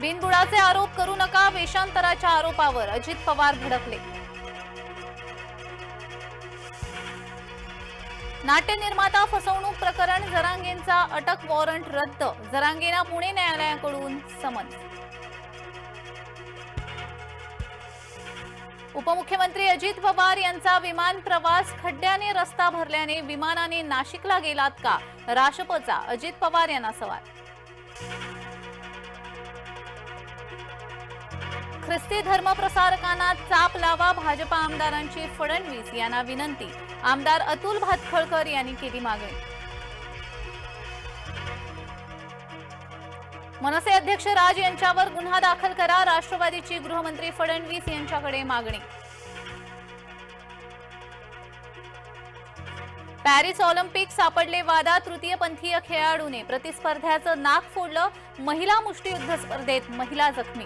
बिनबुडाचे आरोप करू नका, वेषांतराच्या आरोपावर अजित पवार भडकले। नाट्य निर्माता फसवणूक प्रकरण, जरांगेंचा अटक वॉरंट रद्द, जरांगेंना पुणे न्यायालयाकडून समन्स। उपमुख्यमंत्री अजित पवार यांचा विमान प्रवास, खड्ड्याने रस्ता भरल्याने विमानाने नाशिकला गेलात का, राशपचा अजित पवार यांना सवाल। ख्रिस्ती धर्मप्रसारकांना चाप लावा, भाजपा आमदारांची फडणवीस यांना विनंती, आमदार अतुल भातखळकर यांनी केली मागणी। मनसे अध्यक्ष राज यांच्यावर गुन्हा दाखल करा, राष्ट्रवादीची गृहमंत्री फडणवीस यांच्याकडे मागणी। पॅरिस ऑलिम्पिक सापडले वादात, तृतीयपंथीय खेळाडूने प्रतिस्पर्ध्याचं नाक फोडलं, महिला मुष्टियुद्ध स्पर्धेत महिला जखमी।